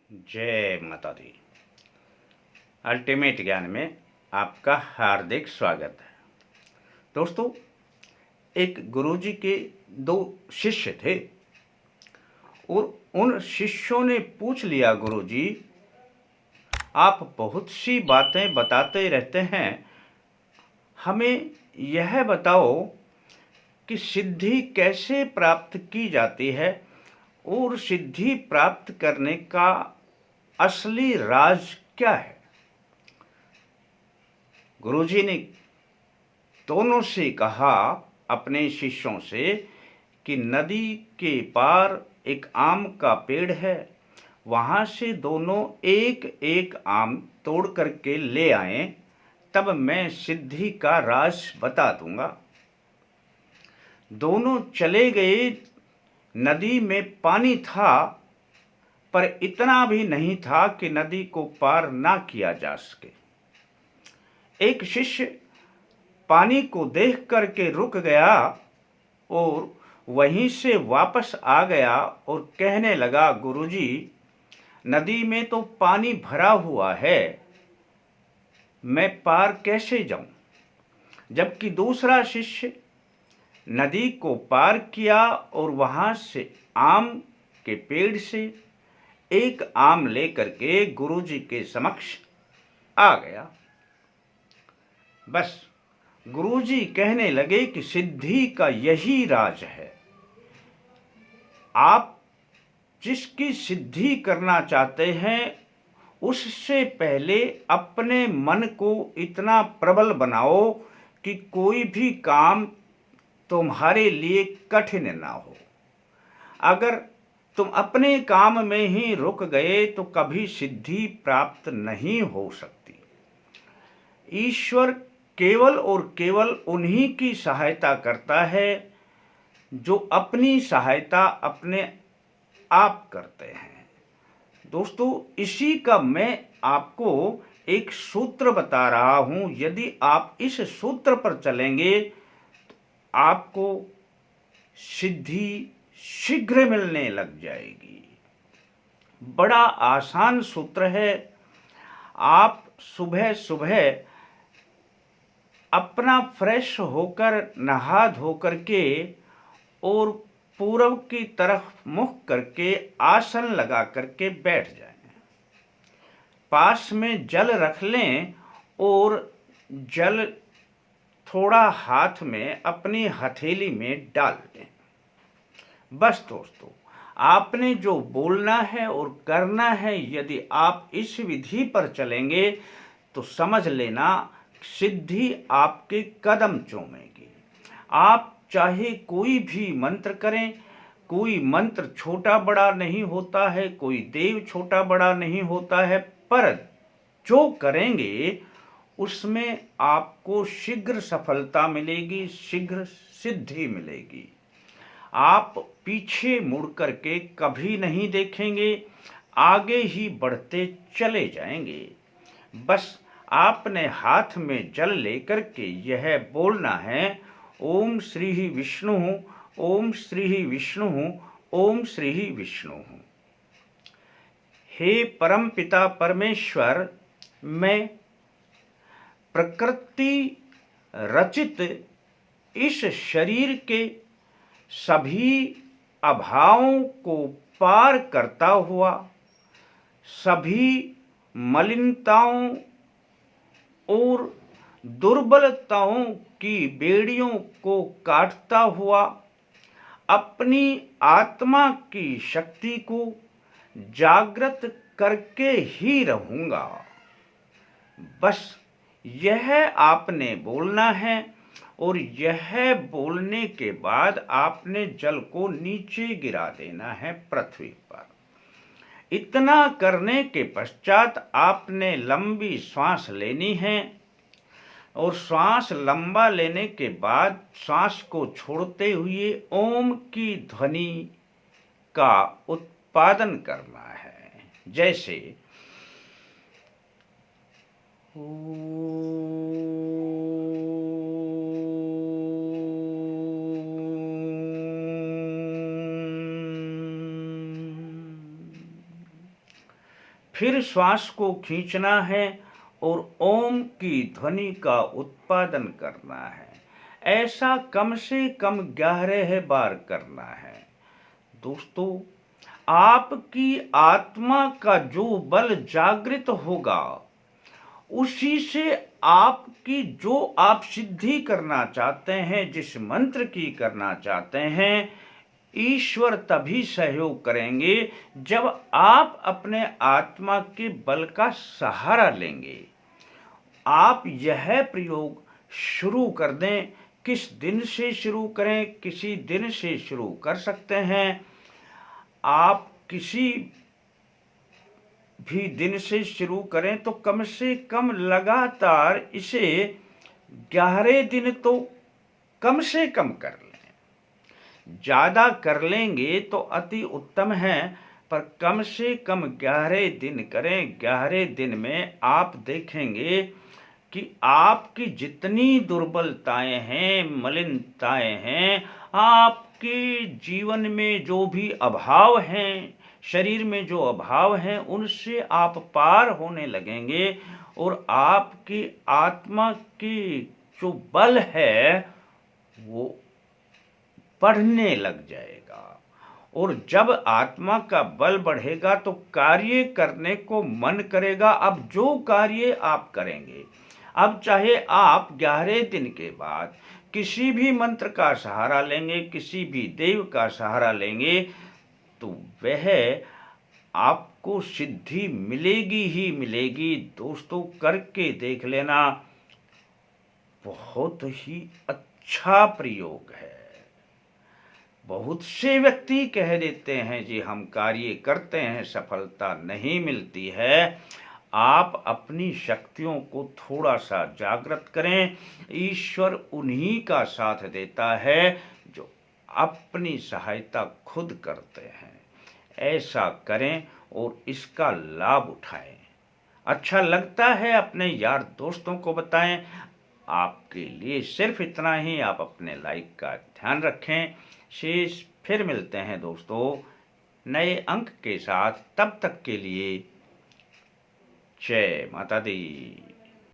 जय माता दी। अल्टीमेट ज्ञान में आपका हार्दिक स्वागत है। दोस्तों, एक गुरुजी के दो शिष्य थे और उन शिष्यों ने पूछ लिया, गुरुजी आप बहुत सी बातें बताते रहते हैं, हमें यह बताओ कि सिद्धि कैसे प्राप्त की जाती है और सिद्धि प्राप्त करने का असली राज क्या है। गुरुजी ने दोनों से कहा, अपने शिष्यों से, कि नदी के पार एक आम का पेड़ है, वहां से दोनों एक एक आम तोड़ करके ले आए, तब मैं सिद्धि का राज बता दूंगा। दोनों चले गए। नदी में पानी था, पर इतना भी नहीं था कि नदी को पार ना किया जा सके। एक शिष्य पानी को देख करके रुक गया और वहीं से वापस आ गया और कहने लगा, गुरुजी नदी में तो पानी भरा हुआ है, मैं पार कैसे जाऊं। जबकि दूसरा शिष्य नदी को पार किया और वहां से आम के पेड़ से एक आम लेकर के गुरुजी के समक्ष आ गया। बस गुरुजी कहने लगे कि सिद्धि का यही राज है। आप जिसकी सिद्धि करना चाहते हैं, उससे पहले अपने मन को इतना प्रबल बनाओ कि कोई भी काम तुम्हारे लिए कठिन ना हो। अगर तुम अपने काम में ही रुक गए तो कभी सिद्धि प्राप्त नहीं हो सकती। ईश्वर केवल और केवल उन्हीं की सहायता करता है जो अपनी सहायता अपने आप करते हैं। दोस्तों, इसी का मैं आपको एक सूत्र बता रहा हूं। यदि आप इस सूत्र पर चलेंगे तो आपको सिद्धि शीघ्र मिलने लग जाएगी। बड़ा आसान सूत्र है। आप सुबह सुबह अपना फ्रेश होकर नहा धो करके और पूरब की तरफ मुख करके आसन लगा करके बैठ जाएं। पास में जल रख लें और जल थोड़ा हाथ में अपनी हथेली में डाल लें। बस दोस्तों, आपने जो बोलना है और करना है, यदि आप इस विधि पर चलेंगे तो समझ लेना सिद्धि आपके कदम चूमेगी। आप चाहे कोई भी मंत्र करें, कोई मंत्र छोटा बड़ा नहीं होता है, कोई देव छोटा बड़ा नहीं होता है, पर जो करेंगे उसमें आपको शीघ्र सफलता मिलेगी, शीघ्र सिद्धि मिलेगी। आप पीछे मुड़ करके कभी नहीं देखेंगे, आगे ही बढ़ते चले जाएंगे। बस आपने हाथ में जल लेकर के यह बोलना है, ओम श्री विष्णु, ओम श्री विष्णु, ओम श्री विष्णु। हे परम पिता परमेश्वर, मैं प्रकृति रचित इस शरीर के सभी अभावों को पार करता हुआ, सभी मलिनताओं और दुर्बलताओं की बेड़ियों को काटता हुआ, अपनी आत्मा की शक्ति को जागृत करके ही रहूंगा। बस यह आपने बोलना है और यह बोलने के बाद आपने जल को नीचे गिरा देना है पृथ्वी पर। इतना करने के पश्चात आपने लंबी श्वास लेनी है और श्वास लंबा लेने के बाद श्वास को छोड़ते हुए ओम की ध्वनि का उत्पादन करना है। जैसे फिर श्वास को खींचना है और ओम की ध्वनि का उत्पादन करना है। ऐसा कम से कम 11 बार करना है। दोस्तों, आपकी आत्मा का जो बल जागृत होगा, उसी से आपकी जो आप सिद्धि करना चाहते हैं, जिस मंत्र की करना चाहते हैं, ईश्वर तभी सहयोग करेंगे जब आप अपने आत्मा के बल का सहारा लेंगे। आप यह प्रयोग शुरू कर दें। किस दिन से शुरू करें? किसी दिन से शुरू कर सकते हैं। आप किसी भी दिन से शुरू करें तो कम से कम लगातार इसे 11 दिन तो कम से कम कर लें। ज़्यादा कर लेंगे तो अति उत्तम है, पर कम से कम 11 दिन करें। 11 दिन में आप देखेंगे कि आपकी जितनी दुर्बलताएं हैं, मलिनताएं हैं, आपके जीवन में जो भी अभाव हैं, शरीर में जो अभाव हैं, उनसे आप पार होने लगेंगे और आपकी आत्मा की जो बल है वो बढ़ने लग जाएगा। और जब आत्मा का बल बढ़ेगा तो कार्य करने को मन करेगा। अब जो कार्य आप करेंगे, अब चाहे आप 11 दिन के बाद किसी भी मंत्र का सहारा लेंगे, किसी भी देव का सहारा लेंगे, तो वह आपको सिद्धि मिलेगी ही मिलेगी। दोस्तों, करके देख लेना। बहुत ही अच्छा प्रयोग है। बहुत से व्यक्ति कह देते हैं जी हम कार्य करते हैं, सफलता नहीं मिलती है। आप अपनी शक्तियों को थोड़ा सा जागृत करें। ईश्वर उन्हीं का साथ देता है जो अपनी सहायता खुद करते हैं। ऐसा करें और इसका लाभ उठाएं। अच्छा लगता है अपने यार दोस्तों को बताएं। आपके लिए सिर्फ इतना ही। आप अपने लाइक का ध्यान रखें। शेष फिर मिलते हैं दोस्तों नए अंक के साथ। तब तक के लिए जय माता दी।